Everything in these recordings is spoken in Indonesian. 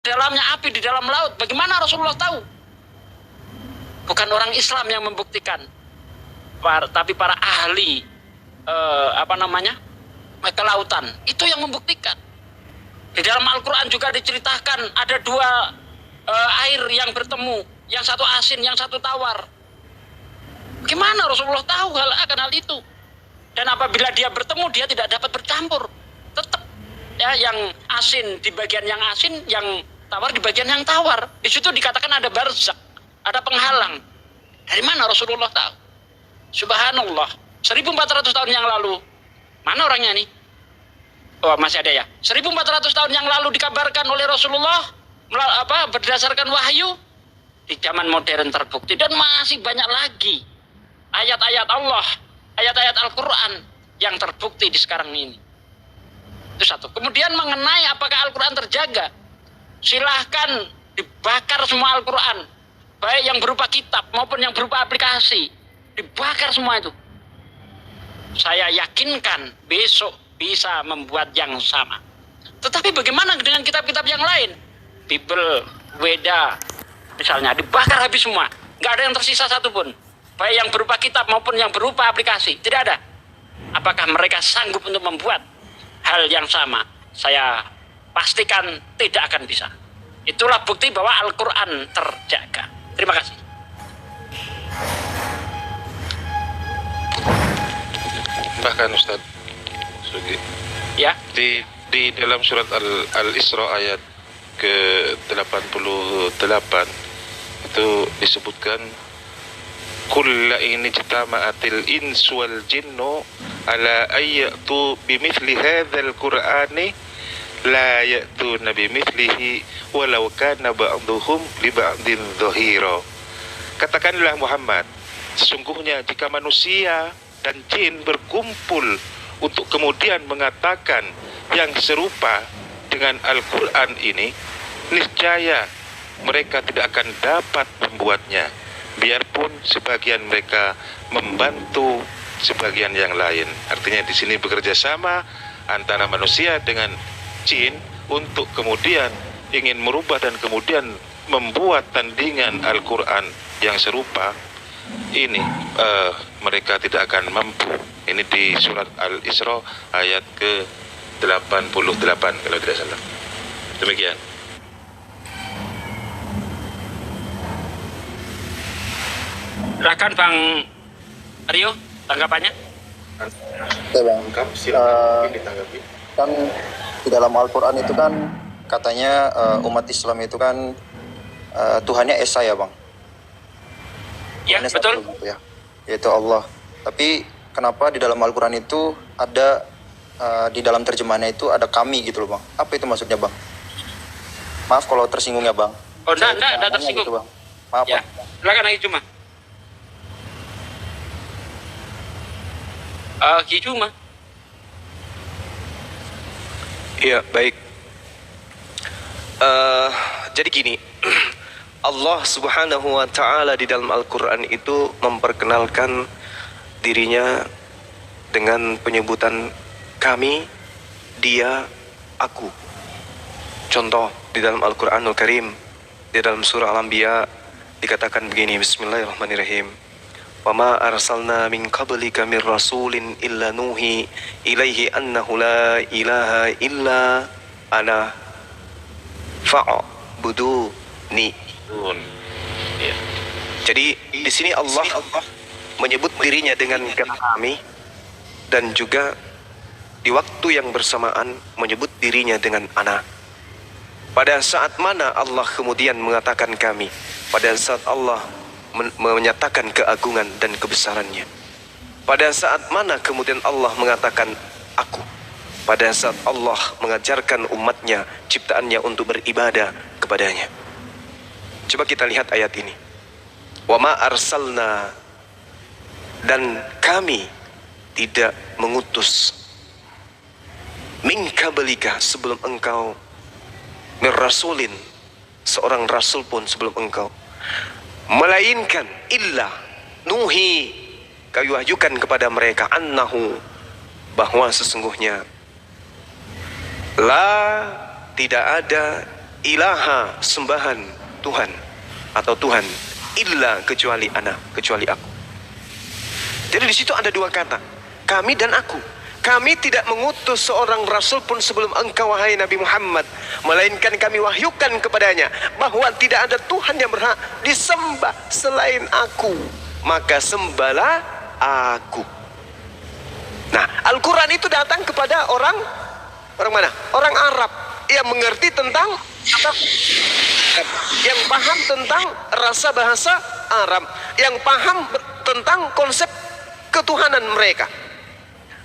dalamnya api di dalam laut. Bagaimana Rasulullah tahu? Bukan orang Islam yang membuktikan, tapi para ahli kelautan itu yang membuktikan. Di dalam Al-Quran juga diceritakan ada dua air yang bertemu, yang satu asin, yang satu tawar. Gimana Rasulullah tahu akan hal itu? Dan apabila dia bertemu, dia tidak dapat bercampur. Tetap ya, yang asin di bagian yang asin, yang tawar di bagian yang tawar. Di situ dikatakan ada barzak, ada penghalang. Dari mana Rasulullah tahu? Subhanallah. 1400 tahun yang lalu. Mana orangnya nih? Oh, masih ada ya. 1400 tahun yang lalu dikabarkan oleh Rasulullah berdasarkan wahyu. Di zaman modern terbukti, dan masih banyak lagi ayat-ayat Allah, ayat-ayat Al-Quran yang terbukti di sekarang ini. Itu satu. Kemudian mengenai apakah Al-Quran terjaga, silahkan dibakar semua Al-Quran, baik yang berupa kitab maupun yang berupa aplikasi, dibakar semua itu. Saya yakinkan besok bisa membuat yang sama. Tetapi bagaimana dengan kitab-kitab yang lain? Bible, Weda, misalnya dibakar habis semua, nggak ada yang tersisa satupun, baik yang berupa kitab maupun yang berupa aplikasi, tidak ada. Apakah mereka sanggup untuk membuat hal yang sama? Saya pastikan tidak akan bisa. Itulah bukti bahwa Al-Quran terjaga. Terima kasih. Bahkan Ustaz Sugi, Ya. di dalam surat Al-Isra ayat ke-88 itu disebutkan, kulla in ijtama'atil insu wal jinnu ala ayyatu bimithli hadzal qur'ani la ya'tuna bimithlihi walau kana ba'dhuhum li ba'din dhahira. Katakanlah Muhammad, sesungguhnya jika manusia dan jin berkumpul untuk kemudian mengatakan yang serupa dengan Al-Quran ini, niscaya mereka tidak akan dapat membuatnya, biarpun sebagian mereka membantu sebagian yang lain. Artinya di sini bekerja sama antara manusia dengan jin untuk kemudian ingin merubah dan kemudian membuat tandingan Al-Quran yang serupa. Ini mereka tidak akan mampu. Ini di surat Al-Isra ayat ke-88 kalau tidak salah. Demikian. Silakan Bang Rio, tanggapannya. Ya Bang, Silakan ditanggapi. kan di dalam Al-Quran itu kan katanya umat Islam itu kan Tuhannya Esa ya Bang. Ya, Tuhannya betul. satu gitu ya, yaitu Allah. Tapi kenapa di dalam Al-Quran itu ada di dalam terjemahannya itu ada kami gitu loh Bang? Apa itu maksudnya Bang? Maaf kalau tersinggung ya Bang. Oh, enggak tersinggung. Gitu, Bang. Maaf Ya, Bang. silakan lagi cuma. Cuma. Ya, baik. Jadi gini, Allah Subhanahu wa Ta'ala di dalam Al-Quran itu memperkenalkan dirinya dengan penyebutan kami, dia, aku. Contoh di dalam Al-Quranul Karim, di dalam surah Al-Anbiya dikatakan begini, Bismillahirrahmanirrahim. Wa ma arsalna min qablika min rasulin illa nuhi ilaihi annahu la ilaha illa ana fa'buduni. Ya. Jadi di sini Allah menyebut dirinya dengan kami, dan juga di waktu yang bersamaan menyebut dirinya dengan ana. Pada saat mana Allah kemudian mengatakan kami? Pada saat Allah menyatakan keagungan dan kebesarannya. Pada saat mana kemudian Allah mengatakan aku? Pada saat Allah mengajarkan umatnya, ciptaannya untuk beribadah kepadanya. Coba kita lihat ayat ini. Wa ma arsalna, dan kami tidak mengutus min qablika, sebelum engkau, min rasulin, seorang rasul pun sebelum engkau, melainkan illa nuhi, kami wahyukan kepada mereka, annahu, bahwa sesungguhnya la, tidak ada, ilaha sembahan Tuhan atau Tuhan illa kecuali ana, kecuali aku. Jadi di situ ada dua kata, kami dan aku. Kami tidak mengutus seorang rasul pun sebelum engkau wahai Nabi Muhammad, melainkan kami wahyukan kepadanya bahwa tidak ada Tuhan yang berhak disembah selain aku, maka sembahlah aku. Nah, Al-Quran itu datang kepada orang mana? Orang Arab yang mengerti tentang yang paham tentang rasa bahasa Arab, yang paham tentang konsep ketuhanan mereka.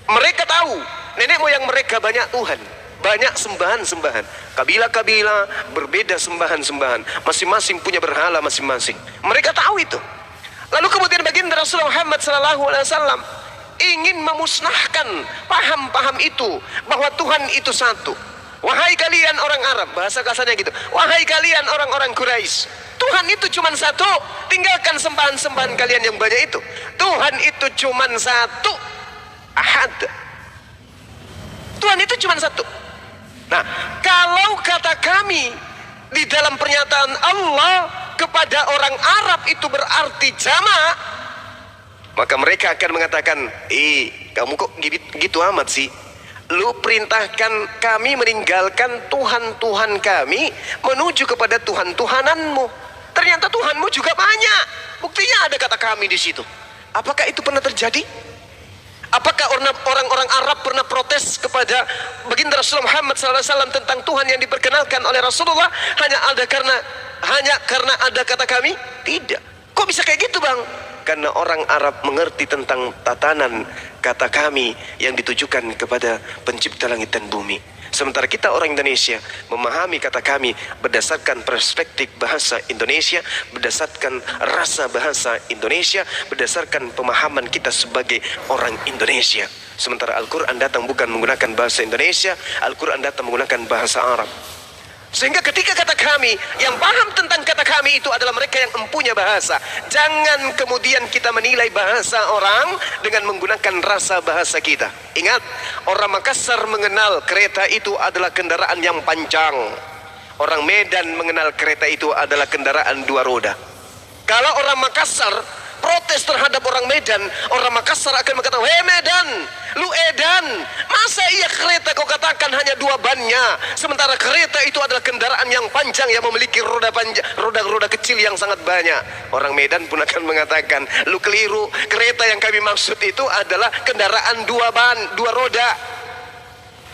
Mereka tahu nenek moyang mereka banyak Tuhan, banyak sembahan-sembahan. Kabilah-kabilah berbeda sembahan-sembahan, masing-masing punya berhala masing-masing. Mereka tahu itu. Lalu kemudian baginda Rasulullah Muhammad SAW ingin memusnahkan paham-paham itu, bahwa Tuhan itu satu. Wahai kalian orang Arab, bahasa kasarnya gitu, wahai kalian orang-orang Quraisy, Tuhan itu cuma satu. Tinggalkan sembahan-sembahan kalian yang banyak itu. Tuhan itu cuma satu, ahad. Tuhan itu cuma satu. Nah, kalau kata kami di dalam pernyataan Allah kepada orang Arab itu berarti jamak, maka mereka akan mengatakan, kamu kok gitu amat sih? Lu perintahkan kami meninggalkan Tuhan-Tuhan kami menuju kepada Tuhan-Tuhananmu. Ternyata Tuhanmu juga banyak. Buktinya ada kata kami di situ. Apakah itu pernah terjadi? Apakah orang-orang Arab pernah protes kepada baginda Rasulullah Muhammad SAW tentang Tuhan yang diperkenalkan oleh Rasulullah hanya karena ada kata kami? Tidak. Kok bisa kayak gitu, Bang? Karena orang Arab mengerti tentang tatanan kata kami yang ditujukan kepada pencipta langit dan bumi. Sementara kita orang Indonesia memahami kata kami berdasarkan perspektif bahasa Indonesia, berdasarkan rasa bahasa Indonesia, berdasarkan pemahaman kita sebagai orang Indonesia. Sementara Al-Quran datang bukan menggunakan bahasa Indonesia, Al-Quran datang menggunakan bahasa Arab. Sehingga ketika kata kami, yang paham tentang kata kami itu adalah mereka yang empunya bahasa. Jangan kemudian kita menilai bahasa orang dengan menggunakan rasa bahasa kita. Ingat, orang Makassar mengenal kereta itu adalah kendaraan yang panjang. Orang Medan mengenal kereta itu adalah kendaraan dua roda. Kalau orang Makassar protes terhadap orang Medan, orang Makassar akan berkata, "Hei Medan, lu edan, masa iya kereta kau katakan hanya dua bannya, sementara kereta itu adalah kendaraan yang panjang yang memiliki roda panjang, roda-roda kecil yang sangat banyak." Orang Medan pun akan mengatakan, "Lu keliru, kereta yang kami maksud itu adalah kendaraan dua ban, dua roda."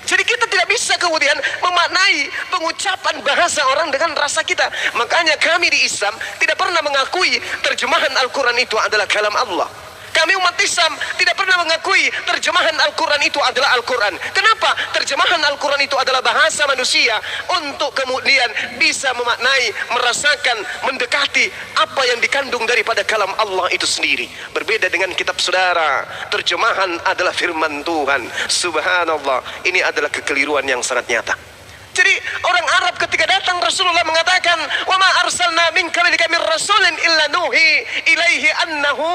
Jadi kita tidak bisa kemudian memaknai pengucapan bahasa orang dengan rasa kita. Makanya kami di Islam tidak pernah mengakui terjemahan Al-Quran itu adalah kalam Allah. Kami umat Islam tidak pernah mengakui terjemahan Al-Quran itu adalah Al-Quran. Kenapa? Terjemahan Al-Quran itu adalah bahasa manusia untuk kemudian bisa memaknai, merasakan, mendekati apa yang dikandung daripada kalam Allah itu sendiri. Berbeda dengan kitab saudara, terjemahan adalah firman Tuhan. Subhanallah, ini adalah kekeliruan yang sangat nyata. Jadi orang Arab ketika datang Rasulullah mengatakan, "Wa ma arsalna min qablika min rasulin illa nuhi ilaihi annahu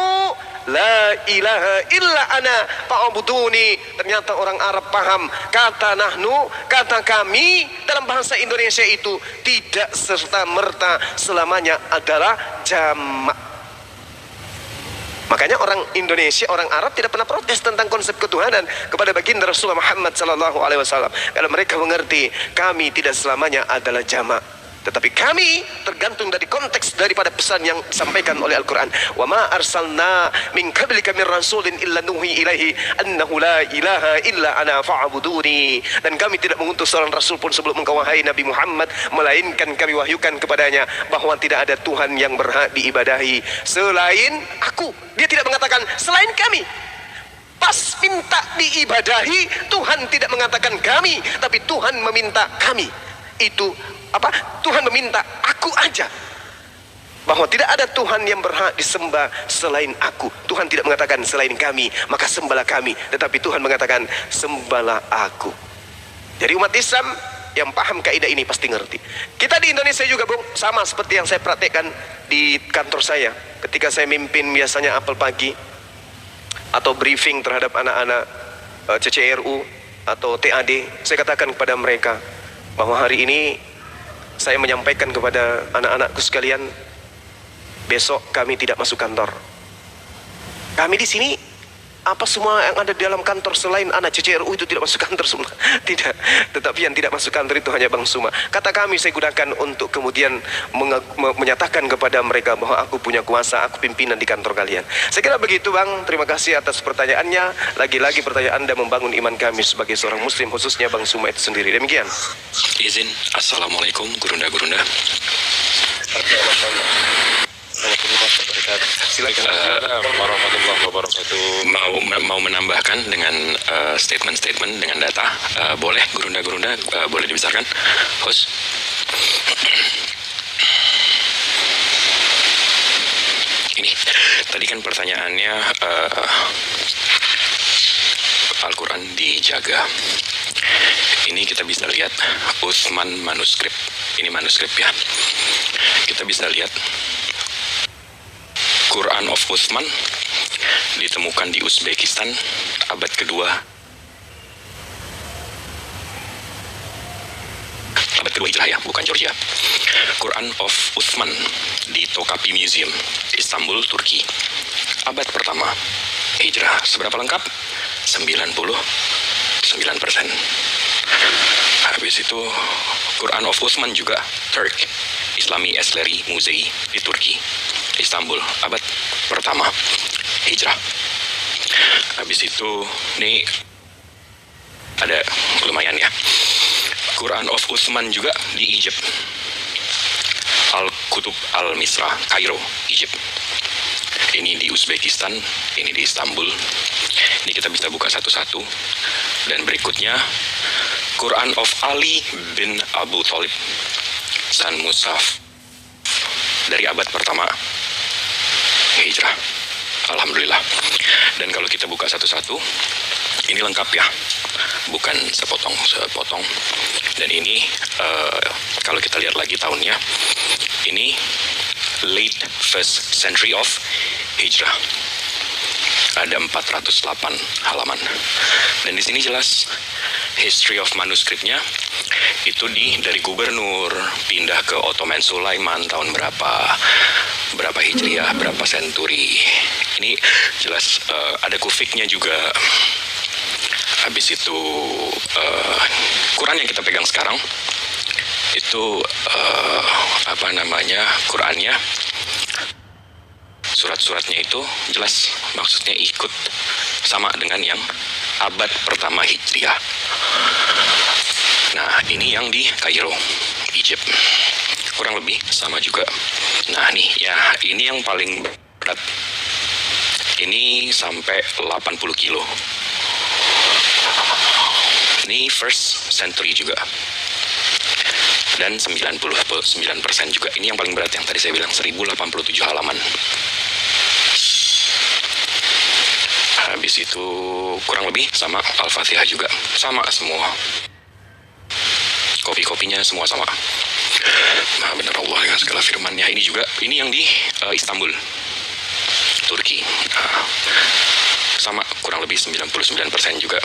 la ilaha illa ana fa'buduni." Ternyata orang Arab paham kata nahnu, kata kami dalam bahasa Indonesia itu tidak serta-merta selamanya adalah jamak. Makanya orang Indonesia, orang Arab tidak pernah protes tentang konsep ketuhanan kepada baginda Rasulullah Muhammad SAW. Kalau mereka mengerti kami tidak selamanya adalah jamak, tetapi kami tergantung dari konteks daripada pesan yang disampaikan oleh Al-Quran. Wa ma arsalna min qablika min rasulin illa nuhi ilaihi annahu la ilaha illa ana fa'buduni. Dan kami tidak mengutus seorang rasul pun sebelum engkau wahai Nabi Muhammad, melainkan kami wahyukan kepadanya bahwa tidak ada Tuhan yang berhak diibadahi selain aku. Dia tidak mengatakan selain kami. Pas minta diibadahi, Tuhan tidak mengatakan kami, tapi Tuhan meminta kami. Itu apa? Tuhan meminta aku aja, bahwa tidak ada Tuhan yang berhak disembah selain aku. Tuhan tidak mengatakan selain kami, maka sembahlah kami, tetapi Tuhan mengatakan sembahlah aku. Jadi umat Islam yang paham kaidah ini pasti ngerti. Kita di Indonesia juga, Bung, sama seperti yang saya praktekkan di kantor saya. Ketika saya mimpin biasanya apel pagi atau briefing terhadap anak-anak CCRU atau TAD, saya katakan kepada mereka bahwa hari ini saya menyampaikan kepada anak-anakku sekalian, besok kami tidak masuk kantor. Kami di sini, apa semua yang ada di dalam kantor selain anak CCRU itu tidak masuk kantor semua? Tidak. Tetapi yang tidak masuk kantor itu hanya Bang Suma. Kata kami saya gunakan untuk kemudian menyatakan kepada mereka bahwa aku punya kuasa, aku pimpinan di kantor kalian. Saya kira begitu Bang. Terima kasih atas pertanyaannya. Lagi-lagi pertanyaan Anda membangun iman kami sebagai seorang muslim, khususnya Bang Suma itu sendiri. Demikian. Izin. Assalamualaikum gurunda-gurunda. Silakan. Warahmatullahi wabarakatuh. Mau menambahkan dengan statement-statement dengan data, boleh gurunda-gurunda, boleh dibesarkan, host. Ini tadi kan pertanyaannya Al-Quran dijaga. Ini kita bisa lihat Utsman manuskrip. Ini manuskrip ya. Kita bisa lihat Quran of Utsman ditemukan di Uzbekistan abad kedua. Abad kedua Hijrah ya, bukan Georgia. Quran of Utsman di Topkapi Museum, Istanbul, Turki. Abad pertama Hijrah. Seberapa lengkap? 99%. Habis itu Quran of Utsman juga Turk, Islami Esleri Musei di Turki, Istanbul, abad pertama Hijrah. Habis itu nih ada lumayan ya. Quran of Utsman juga di Egypt, Al-Kutub Al-Misra, Kairo, Egypt. Ini di Uzbekistan, ini di Istanbul. Ini kita bisa buka satu-satu. Dan berikutnya Quran of Ali bin Abu Thalib, San Musaf, dari abad pertama Hijrah. Alhamdulillah. Dan kalau kita buka satu-satu, ini lengkap ya, bukan sepotong. Dan ini kalau kita lihat lagi tahunnya, ini late first century of Hijrah. Ada 408 halaman. Dan di sini jelas history of manuskripnya itu dari gubernur pindah ke Ottoman Sulaiman tahun berapa Hijriah, berapa senturi. Ini jelas ada kufiknya juga. Habis itu Quran yang kita pegang sekarang itu Qurannya, surat-suratnya itu jelas maksudnya ikut sama dengan yang abad pertama Hijriah. Nah, ini yang di Kairo, Egypt. Kurang lebih sama juga. Nah, nih ya, ini yang paling berat. Ini sampai 80 kilo. Ini first century juga. Dan 99% juga. Ini yang paling berat yang tadi saya bilang 1087 halaman. Habis itu kurang lebih sama Al-Fatihah juga. Sama semua. Kopi-kopinya semua sama. Nah, benar Allah dengan segala firman-Nya. Ini juga, ini yang di Istanbul, Turki. Nah, sama kurang lebih 99% juga.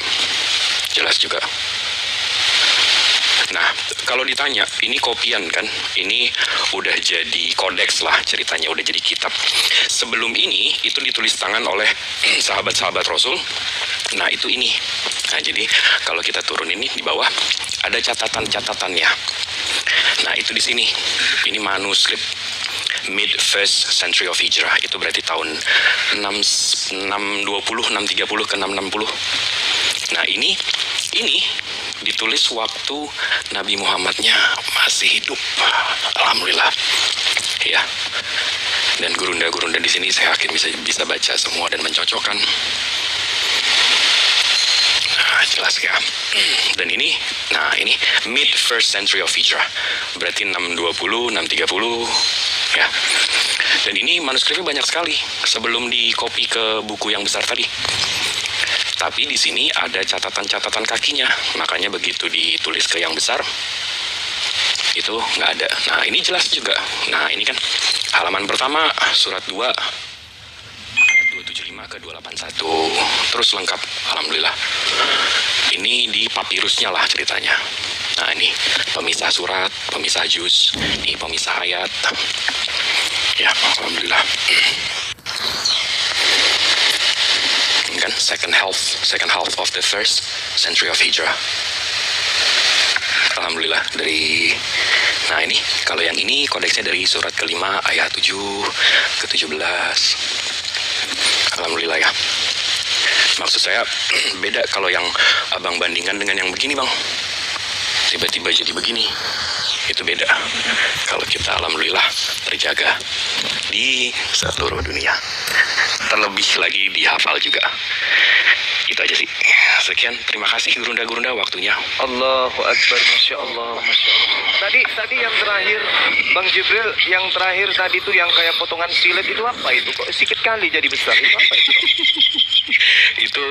Jelas juga. Nah, kalau ditanya, ini kopian kan? Ini udah jadi kodeks lah ceritanya, udah jadi kitab. Sebelum ini, itu ditulis tangan oleh sahabat-sahabat Rasul. Nah, itu ini. Nah, jadi kalau kita turun ini di bawah, ada catatan-catatannya. Nah, itu di sini. Ini manuskrip mid first century of Hijrah. Itu berarti tahun 620, 630 ke 660. Nah, ini ditulis waktu Nabi Muhammadnya masih hidup. Alhamdulillah. Ya. Dan gurunda-gurunda di sini saya yakin bisa baca semua dan mencocokkan. Nah, jelas ya. Dan ini mid first century of Hijrah. Berarti 620, 630 ya. Dan ini manuskripnya banyak sekali sebelum dikopi ke buku yang besar tadi. Tapi di sini ada catatan-catatan kakinya, makanya begitu ditulis ke yang besar, itu nggak ada. Nah, ini jelas juga. Nah, ini kan halaman pertama, surat 2, ayat 275 ke 281. Terus lengkap, Alhamdulillah. Ini di papirusnya lah ceritanya. Nah, ini pemisah surat, pemisah juz, ini pemisah ayat. Ya, alhamdulillah. Ini kan second half of the first century of Hijrah. Alhamdulillah dari. Nah, ini kalau yang ini kodeksnya dari surat kelima ayat 7 ke 17. Alhamdulillah ya. Maksud saya beda kalau yang abang bandingkan dengan yang begini, bang. Tiba-tiba jadi begini, itu beda. Kalau kita alhamdulillah terjaga di seluruh dunia, terlebih lagi dihafal juga. Itu aja sih. Sekian, terima kasih gurunda-gurunda waktunya. Allahu Akbar, Masya Allah, Masya Allah. Tadi yang terakhir, Bang Jibril, yang terakhir tadi itu yang kayak potongan silet itu apa itu? Kok sedikit kali jadi besar? Itu apa itu? Itu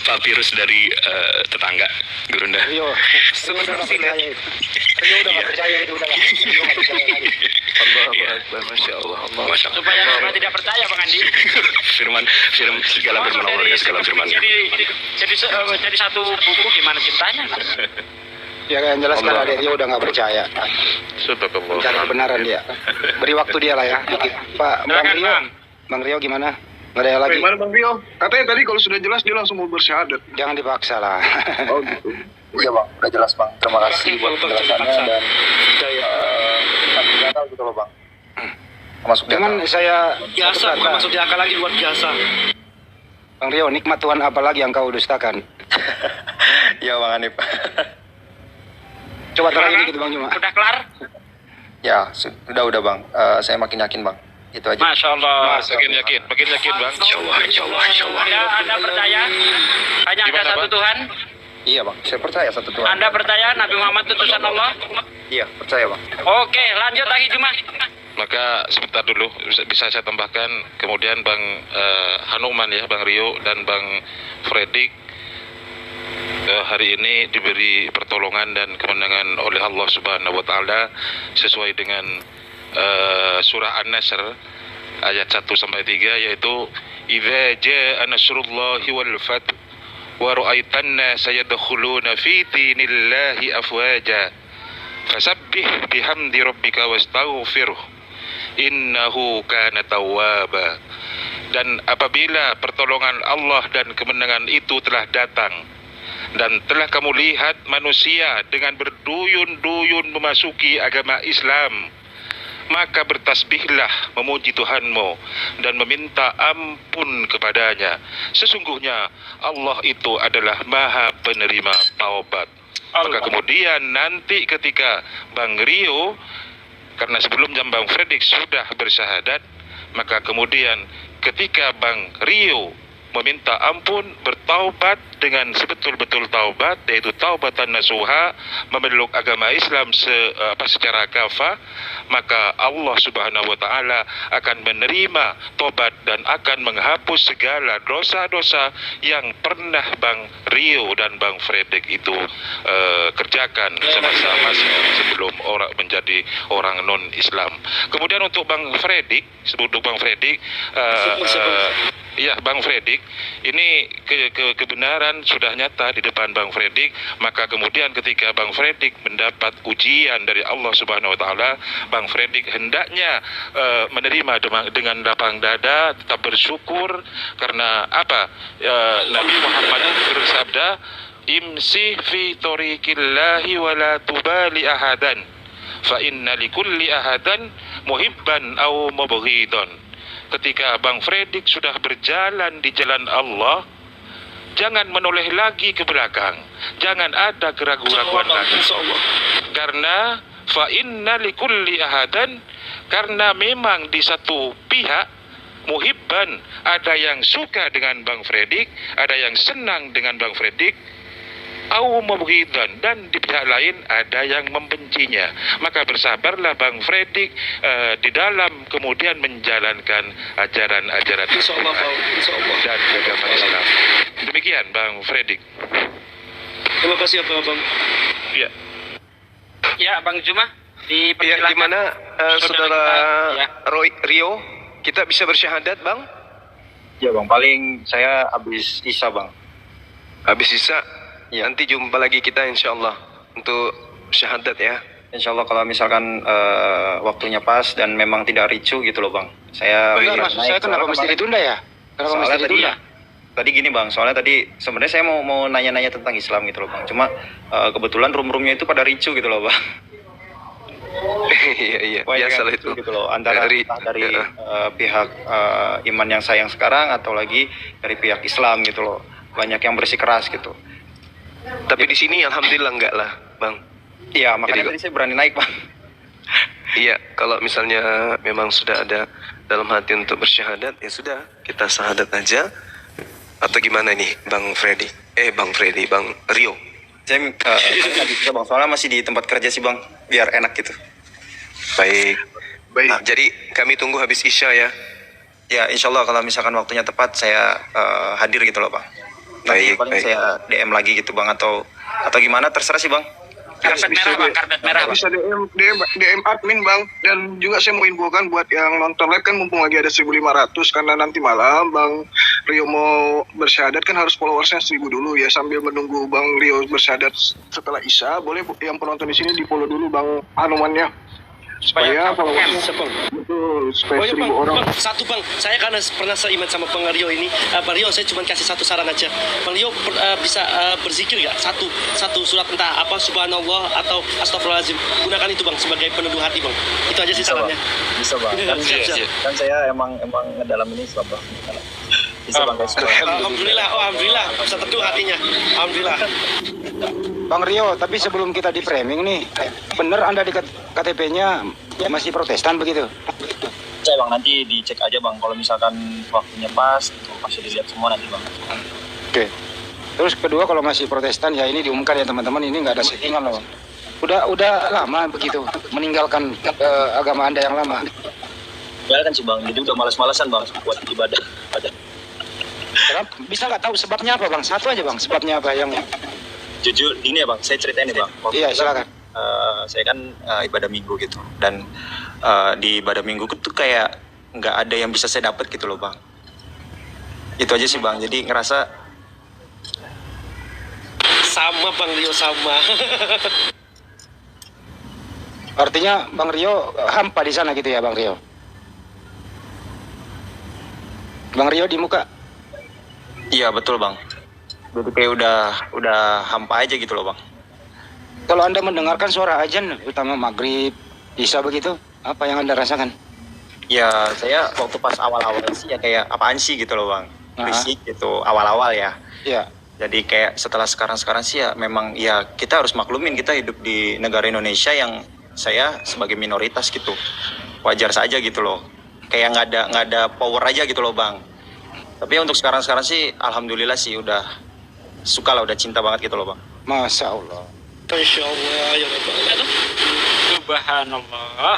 papirus dari tetangga, gurunda. Rio, Sebesar silet. Rio udah gak percaya itu udah gak percaya lagi. Allahu Akbar, Masya Allah. Masya Allah. Supaya orang tidak percaya, Bang Andi. Firman segala firman Allah dengan segala firman-Nya. Jadi satu buku gimana cintanya? Ya yang jelas kan adek Rio udah gak percaya. Subhanallah. Cari kebenaran dia. Beri waktu dia lah ya. Pak Bang Silakan, Rio, Bang. Bang Rio gimana? Gak ada yang lagi? Bagaimana Bang Rio? Katanya tadi kalau sudah jelas dia langsung mau bersyahadat. Jangan dipaksa lah. Oh gitu. Iya bang, udah jelas bang. Terima kasih buat penjelasannya dan nanti gagal gitu loh bang. Masuk Cuman saya Biasa, bukan masuk di akal lagi, luar biasa. Bang Rio, nikmat Tuhan apa lagi yang kau dustakan? Iya bang Hanif. Coba terakhir dikit Bang Juma. Udah kelar? Ya, udah bang. Saya makin yakin bang. Itu aja. Masya Allah. Makin yakin bang. Insya Allah, insya Allah, insya Allah. Anda percaya hanya ada Gimana, satu Bang? Tuhan? Iya bang, saya percaya satu Tuhan. Anda percaya Nabi Muhammad utusan Allah? Iya, percaya bang. Oke, lanjut lagi Juma. Maka sebentar dulu bisa saya tambahkan, kemudian Bang Hanuman ya, Bang Rio dan Bang Fredrik hari ini diberi pertolongan dan kemenangan oleh Allah Subhanahu wa taala sesuai dengan surah An-Nasr ayat 1 sampai 3, yaitu idza jaa nasrullahi wal fath wa ra'aitan nasa yadkhuluna fi dinillahi afwaja fasabbih bihamdi rabbika wastaghfirhu innahu kana tawwaba. Dan apabila pertolongan Allah dan kemenangan itu telah datang dan telah kamu lihat manusia dengan berduyun-duyun memasuki agama Islam, maka bertasbihlah memuji Tuhanmu dan meminta ampun kepadanya. Sesungguhnya Allah itu adalah Maha penerima taubat. Maka kemudian nanti ketika Bang Rio, karena sebelumnya Bang Fredrik sudah bersyahadat, maka kemudian ketika Bang Rio meminta ampun, bertaubat dengan sebetul-betul taubat, yaitu taubatan nasuha, memeluk agama Islam secara kafah, maka Allah Subhanahu wa taala akan menerima tobat dan akan menghapus segala dosa-dosa yang pernah Bang Rio dan Bang Fredrik itu kerjakan sama-sama sebelum orang menjadi orang non-Islam. Kemudian untuk Bang Fredrik, ya Bang Fredrik, ini kebenaran sudah nyata di depan Bang Fredrik. Maka kemudian ketika Bang Fredrik mendapat ujian dari Allah Subhanahu wa taala, Bang Fredrik hendaknya menerima dengan lapang dada, tetap bersyukur. Karena apa? Nabi Muhammad bersabda, imsi fi tariqillahi wa la tubali ahadan fa inna likulli ahadan muhibban aw mubghidan. Ketika Bang Fredrik sudah berjalan di jalan Allah, jangan menoleh lagi ke belakang, jangan ada keraguan-raguan lagi. Karena fa inna likulli ahadan, karena memang di satu pihak muhibban, ada yang suka dengan Bang Fredrik, ada yang senang dengan Bang Fredrik, au mubghidan, dan di pihak lain ada yang membencinya. Maka bersabarlah Bang Fredrik di dalam kemudian menjalankan ajaran-ajaran dan agama Islam. Demikian Bang Fredrik. Terima kasih Bang. Ya. Ya, Bang Juma. Ya, gimana saudara Ya. Rio, kita bisa bersyahadat Bang? Ya bang, paling saya habis Isya bang. Habis Isya, Ya. nanti jumpa lagi kita insya Allah untuk syahadat ya. Insya Allah kalau misalkan waktunya pas dan memang tidak ricu gitu loh bang. Saya Enggak, maksud saya kenapa mesti ditunda ya? Kenapa mesti soalnya ditunda? tadi gini bang, soalnya tadi sebenarnya saya mau nanya-nanya tentang Islam gitu loh bang. Cuma kebetulan room-roomnya itu pada ricu gitu loh bang. Iya, Wah, biasa yang lah itu. gitu loh, antara entah dari pihak iman yang saya yang sekarang atau lagi dari pihak Islam gitu loh. Banyak yang bersikeras gitu. Tapi di sini alhamdulillah enggak lah, Bang. Iya, makanya Jadi- tadi saya berani naik bang. Iya, kalau misalnya memang sudah ada dalam hati untuk bersyahadat, ya sudah, kita syahadat aja. Atau gimana nih, Bang Freddy? Bang Freddy, Bang Rio. Saya nggak bisa bang, soalnya masih di tempat kerja sih bang, biar enak gitu. Baik. Baik. Nah, jadi kami tunggu habis Isya ya. Ya insya Allah kalau misalkan waktunya tepat saya hadir gitu loh bang. Nanti Baik, paling baik. saya DM lagi gitu bang atau gimana terserah sih bang. Karpet merah bang, karpet merah bang. Bisa DM admin bang. Dan juga saya mau infokan buat yang nonton live kan mumpung lagi ada 1.500 karena nanti malam Bang Rio mau bersyahadat kan harus followersnya 1.000 dulu ya, sambil menunggu Bang Rio bersyahadat setelah Isya. Boleh yang penonton di sini di follow dulu Bang Hanumannya supaya followersnya betul supaya Oh iya 1.000 bang, orang. satu bang, saya karena pernah seiman sama Bang Rio ini, Bang Rio saya cuma kasih satu saran aja. Bang Rio bisa berzikir nggak satu surat entah apa subhanallah atau astagfirullahaladzim. Gunakan itu bang sebagai peneduh hati bang. Itu aja sih sarannya. Bisa bang. Siap. Kan saya emang ngedalam ini Islam bang. Bisa bang guys. Alhamdulillah, alhamdulillah bisa teduh hatinya. Alhamdulillah. Bang Rio, tapi sebelum kita di framing nih, bener Anda di KTP-nya masih Protestan begitu? Saya bang nanti dicek aja bang, kalau misalkan waktunya pas, itu pasti dilihat semua nanti bang. Oke. Terus kedua kalau masih Protestan ya ini diumumkan ya teman-teman, ini nggak ada settingan loh. Udah lama begitu meninggalkan agama Anda yang lama. Ya kan sih bang, jadi udah malas-malasan bang buat ibadah. Kenapa? Bisa nggak tahu sebabnya apa bang? Satu aja bang, sebabnya apa yang? Jujur ini ya bang, saya ceritain nih bang. Waktu Iya itu silakan. saya kan ibadah minggu gitu, dan di ibadah minggu itu kayak nggak ada yang bisa saya dapat gitu loh bang. Itu aja sih bang, jadi ngerasa Sama Bang Rio sama. Artinya Bang Rio hampa di sana gitu ya Bang Rio? Bang Rio di muka? iya betul bang. Jadi kayak udah hampa aja gitu loh bang. Kalau Anda mendengarkan suara azan, utama maghrib, isya begitu, apa yang Anda rasakan? Ya saya waktu pas awal-awal sih ya kayak apaan sih gitu loh bang. Berisik gitu awal-awal ya. Iya. Jadi kayak setelah sekarang sih ya memang ya kita harus maklumin kita hidup di negara Indonesia yang saya sebagai minoritas gitu. Wajar saja gitu loh. Kayak nggak ada power aja gitu loh bang. Tapi untuk sekarang sih alhamdulillah sih udah suka lah, udah cinta banget gitu loh bang. Masya Allah. Masya Allah ya Bapak. Subhanallah.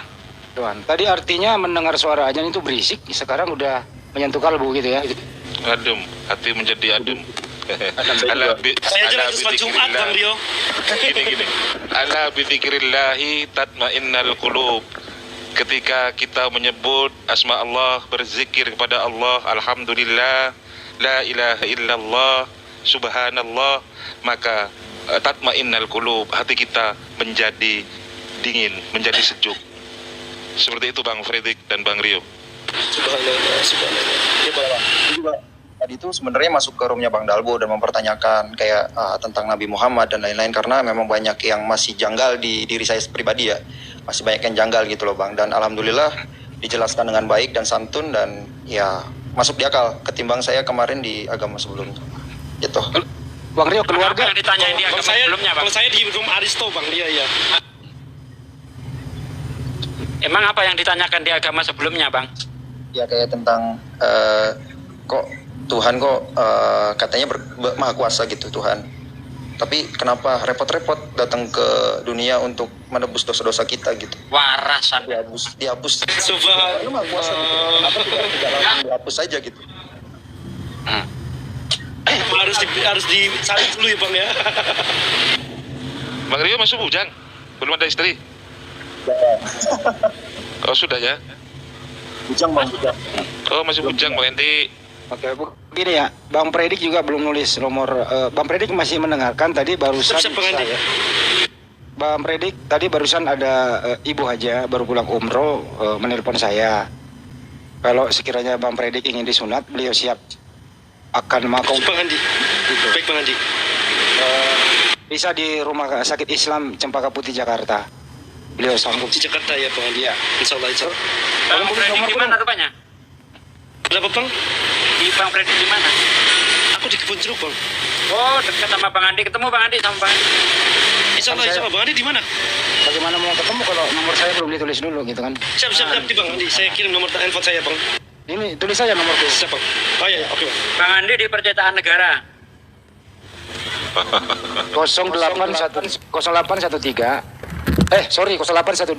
Tuhan, tadi artinya mendengar suara azan itu berisik, sekarang udah menyentuh kalbu gitu ya? Adem, hati menjadi adem. Saya aja lagi sholat Jumat Bang Rio. Gini. Ala bidzikrillahi tatmainnal qulub. Ketika kita menyebut asma Allah, berzikir kepada Allah, alhamdulillah, la ilaha illallah, subhanallah, maka tatmainnal qulub, hati kita menjadi dingin, menjadi sejuk. Seperti itu Bang Fredrik dan Bang Rio. Subhanallah, subhanallah. Ya Bapak. Juga tadi itu sebenarnya masuk ke roomnya Bang Dalbo dan mempertanyakan kayak tentang Nabi Muhammad dan lain-lain, karena memang banyak yang masih janggal di diri saya pribadi ya, masih banyak yang janggal gitu loh Bang, dan alhamdulillah dijelaskan dengan baik dan santun dan ya masuk di akal ketimbang saya kemarin di agama sebelumnya gitu. Bang Rio, Apa keluarga, yang ditanyain di agama sebelumnya bang? Kalau saya di room Aristo Bang Rio ya. Emang apa yang ditanyakan di agama sebelumnya bang? Ya kayak tentang kok Tuhan kok katanya maha kuasa gitu Tuhan, tapi kenapa repot-repot datang ke dunia untuk menebus dosa-dosa kita gitu, Waras Anda. dihapus Subhanallah. Lu maha kuasa gitu, kenapa tidak langsung dihapus saja gitu. harus disalib dulu ya Bang ya. Bang Rio masuk bujang? Belum ada istri? Oh sudah ya? Bujang bang, bujang. Oh masih bujang Bang Enti. oke, begini ya, Bang Predik juga belum nulis nomor. Bang Predik masih mendengarkan tadi barusan Siap, Bang Andi. saya. Bang Predik, tadi barusan ada Ibu Haja baru pulang umroh menelpon saya. Kalau sekiranya Bang Predik ingin disunat, beliau siap akan mau. Bang Andi. Gitu. Baik Bang Andi. Bisa di Rumah Sakit Islam Cempaka Putih Jakarta. Beliau sanggup. Di Jakarta ya Bang Andi. Iya. Insya Allah. Bang Predik di mana rupanya? Berapa Bang? Di Bang Predik di mana? Aku di Kebun Jeruk Bang. Oh, dekat sama Bang Andi. Ketemu Bang Andi sama Bang Andi. Insya Allah. Bang Andi di mana? Bagaimana mau ketemu kalau nomor saya belum ditulis dulu gitu kan? Siap di Bang Andi. Saya kirim nomor handphone saya Bang. Ini tulis saja nomorku. Siap Bang. Oh iya, oke Bang. Bang Andi di Percetakan Negara. 0813 0812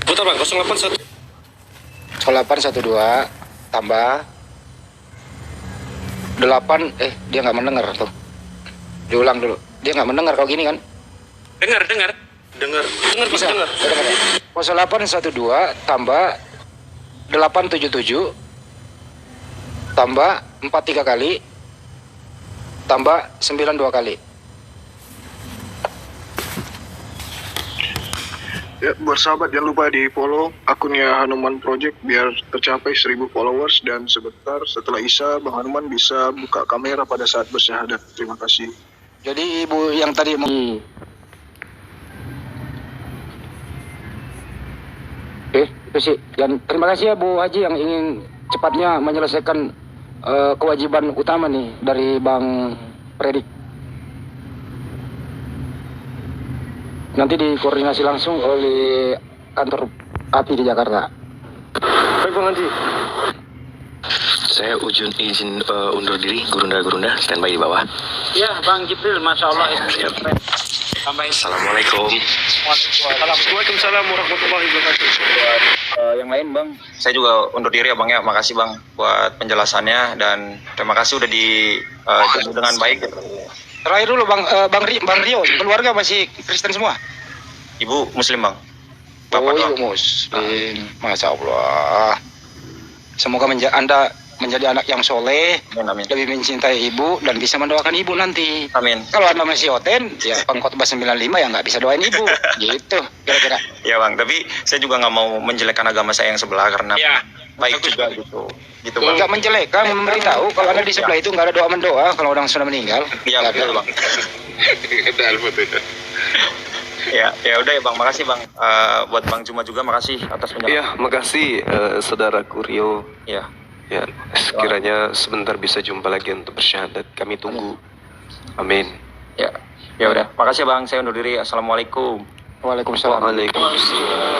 Putar Bang, 081. 0812 tambah 8 dia nggak mendengar tuh. Diulang dulu. Dia nggak mendengar kalau gini kan? Dengar. Dengar Bisa. Dengar. 0812 tambah 877 tambah 43 kali tambah 92 kali. Ya, buat sahabat jangan lupa di follow akunnya Hanuman Project biar tercapai 1000 followers, dan sebentar setelah Isya Bang Hanuman bisa buka kamera pada saat bersyahadat. Terima kasih. Jadi ibu yang tadi itu sih. Dan terima kasih ya Bu Haji yang ingin cepatnya menyelesaikan kewajiban utama nih dari Bang Predik. Nanti dikoordinasi langsung oleh kantor API di Jakarta. Baik Bang Andi. Saya izin undur diri, Gurunda, standby di bawah. Ya, Bang Jibril, Masya Allah. Siap. Tambahin. Assalamualaikum. Waalaikumsalam warahmatullahi wabarakatuh. Yang lain Bang, saya juga undur diri ya Bang ya. Makasih Bang buat penjelasannya, dan terima kasih udah jamu dengan baik. Terakhir dulu Bang Rio, keluarga masih Kristen semua? Ibu Muslim Bang. Oh, Ibu Muslim. Masya Allah. Semoga Anda menjadi anak yang soleh, Amin. lebih mencintai ibu, dan bisa mendoakan ibu nanti. Amin. Kalau Anda masih oten, ya pengkhotbah 95 ya nggak bisa doain ibu. Gitu, kira-kira. Ya Bang, tapi saya juga nggak mau menjelekkan agama saya yang sebelah karena Ya, baik juga gitu. Gitu Bang. Nggak menjelekkan, memberitahu kalau Anda di sebelah itu nggak ada doa mendoa kalau orang sudah meninggal. Iya Nggak betul ada. Bang. Ya udah ya Bang, makasih Bang. Buat Bang Juma juga makasih atas penjelasan. Ya, makasih saudaraku Rio. Ya. Ya, sekiranya sebentar bisa jumpa lagi untuk bersyahadat. Kami tunggu. Amin. Ya udah. Makasih Bang, saya undur diri. Assalamualaikum. Waalaikumsalam. Waalaikumsalam.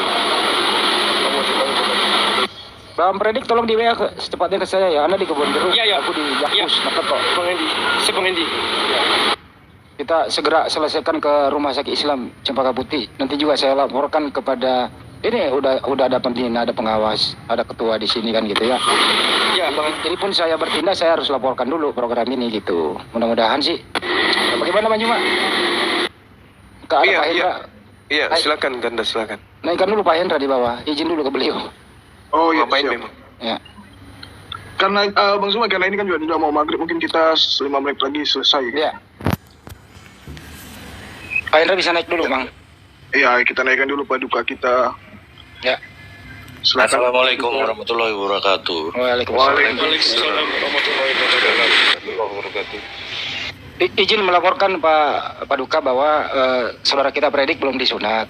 Bang Predik tolong di WA secepatnya ke saya ya. Anda di Kebun Jeruk, Iya. aku di Jakus, dekat kok. Bang Andi. Saya Bang Andi. Kita segera selesaikan ke Rumah Sakit Islam Cempaka Putih. Nanti juga saya laporkan kepada ini udah ada pembina, ada pengawas, ada ketua di sini kan gitu ya. Ya Bang. Jadi pun saya bertindak, saya harus laporkan dulu program ini gitu. Mudah-mudahan sih. Bagaimana Bang Juma? Pak Hendra. Iya, silakan Ganda, silakan. Naikkan dulu Pak Hendra di bawah. Izin dulu ke beliau. Oh iya, Ngapain siap. memang? Ya. Karena Bang Zuma, karena ini kan juga mau maghrib, mungkin kita 5 menit lagi selesai. Ya. Pak Hendra bisa naik dulu Bang. Iya, kita naikkan dulu paduka kita. Ya. Silakan. Assalamualaikum warahmatullahi wabarakatuh. Waalaikumsalam. Waalaikumsalam warahmatullahi wabarakatuh. Izin melaporkan Pak Paduka bahwa saudara kita Predik belum disunat.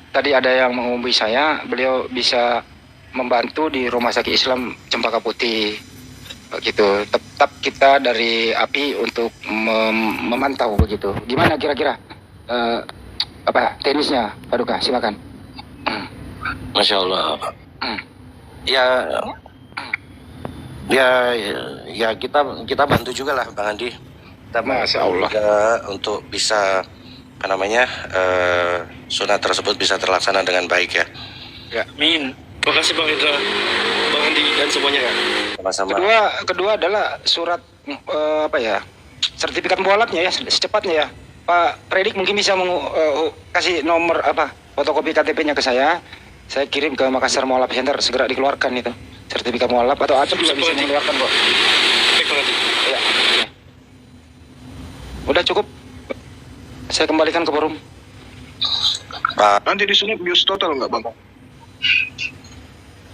Tadi ada yang menghubungi saya, beliau bisa membantu di Rumah Sakit Islam Cempaka Putih. Begitu. Tetap kita dari API untuk memantau begitu. Gimana kira-kira teknisnya Paduka? Silakan. Masya Allah. Ya kita bantu juga lah Bang Andi. Kita Masya Allah. juga untuk bisa sunat tersebut bisa terlaksana dengan baik ya. Amin. Terima kasih Bang Hendra, Bang Andi dan semuanya. Sama-sama. Kedua adalah surat sertifikat mualafnya ya, secepatnya ya. Pak Predik mungkin bisa kasih nomor fotokopi KTP-nya ke saya. Saya kirim ke Makassar Mualaf Center, segera dikeluarkan itu sertifikat mualaf, atau Acep juga bisa mengeluarkan kok. Baik Bang Andi. Ya. Udah cukup. Saya kembalikan ke forum. Nanti disunat bius total nggak bang?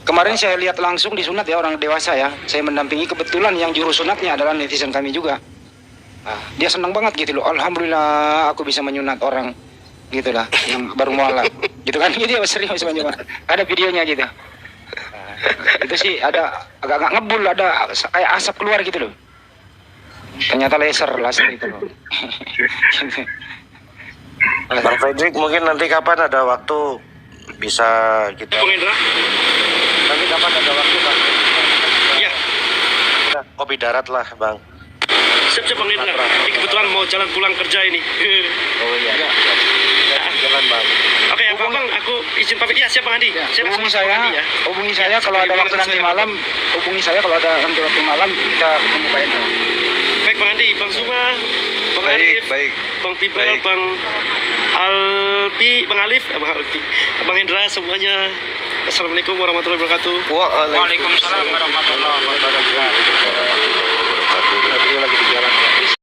Kemarin saya lihat langsung disunat ya, orang dewasa ya. Saya mendampingi, kebetulan yang juru sunatnya adalah netizen kami juga. Nah, dia senang banget gitu loh. Alhamdulillah aku bisa menyunat orang gitu lah, yang baru mualaf. Gitu kan, dia serius menyunat. Ada videonya gitu. Nah, itu sih ada agak ngebul, ada kayak asap keluar gitu loh. Ternyata laser itu loh. Bang Fredrik, mungkin nanti kapan ada waktu bisa kita. Bang Hendra? Nanti kapan ada waktu Bang? Iya. Kopi darat lah Bang. Siap Bang Hendra. Ini kebetulan mau jalan pulang kerja ini. Oh iya. Jalan Bang. Oke ya Bang, aku izin pamit ya. Siap Bang Andi. Siap, Hubungi Bang saya, Andi, ya. hubungi saya kalau ada waktu nanti malam. Hubungi saya kalau ada nanti waktu malam, kita ketemu Pak Hendra. Baik Bang Andi, Bang Suma, Bang Arif, Bang Tibel, Bang Alpi, Bang Alif, Bang Hendra semuanya. Assalamualaikum warahmatullahi wabarakatuh. Waalaikumsalam warahmatullahi wabarakatuh.